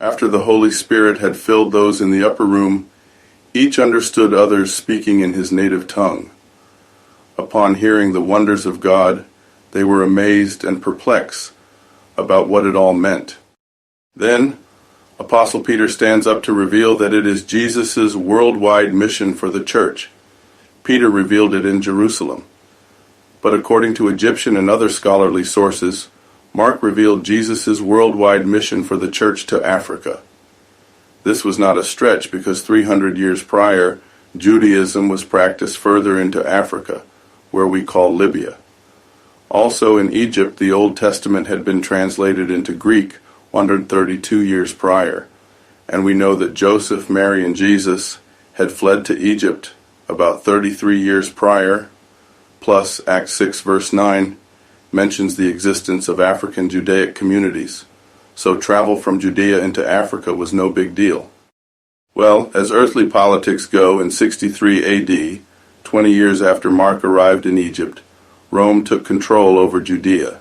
After the Holy Spirit had filled those in the upper room, each understood others speaking in his native tongue. Upon hearing the wonders of God, they were amazed and perplexed about what it all meant. Then, Apostle Peter stands up to reveal that it is Jesus' worldwide mission for the church. Peter revealed it in Jerusalem. But according to Egyptian and other scholarly sources, Mark revealed Jesus' worldwide mission for the church to Africa. This was not a stretch because 300 years prior, Judaism was practiced further into Africa, where we call Libya. Also in Egypt, the Old Testament had been translated into Greek 132 years prior, and we know that Joseph, Mary, and Jesus had fled to Egypt about 33 years prior, plus Acts 6 verse 9 mentions the existence of African Judaic communities, so travel from Judea into Africa was no big deal. Well, as earthly politics go, in 63 AD, 20 years after Mark arrived in Egypt, Rome took control over Judea.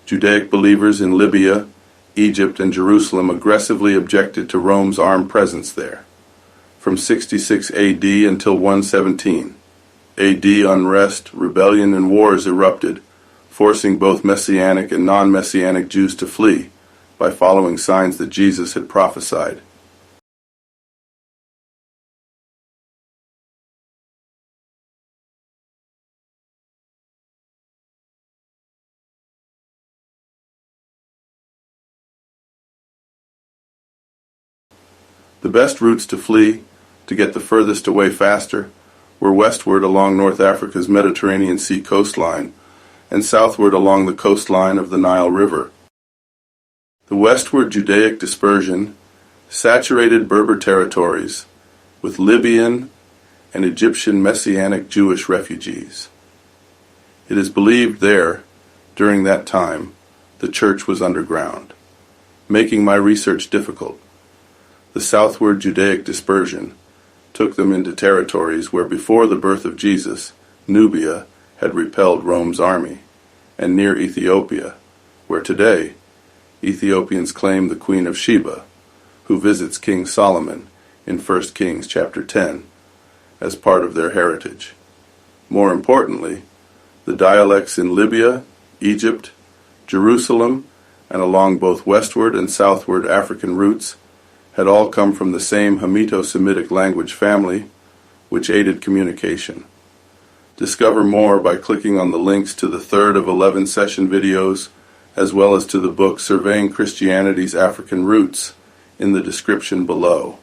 Judaic believers in Libya, Egypt, and Jerusalem aggressively objected to Rome's armed presence there. From 66 AD until 117 AD, unrest, rebellion, and wars erupted, forcing both Messianic and non-Messianic Jews to flee by following signs that Jesus had prophesied. The best routes to flee, to get the furthest away faster, were westward along North Africa's Mediterranean Sea coastline and southward along the coastline of the Nile River. The westward Judaic dispersion saturated Berber territories with Libyan and Egyptian Messianic Jewish refugees. It is believed there, during that time, the church was underground, making my research difficult. The southward Judaic dispersion took them into territories where before the birth of Jesus, Nubia had repelled Rome's army, and near Ethiopia, where today Ethiopians claim the Queen of Sheba, who visits King Solomon in 1 Kings chapter 10, as part of their heritage. More importantly, the dialects in Libya, Egypt, Jerusalem, and along both westward and southward African routes had all come from the same Hamito-Semitic language family, which aided communication. Discover more by clicking on the links to the 3rd of 11 session videos, as well as to the book Surveying Christianity's African Roots in the description below.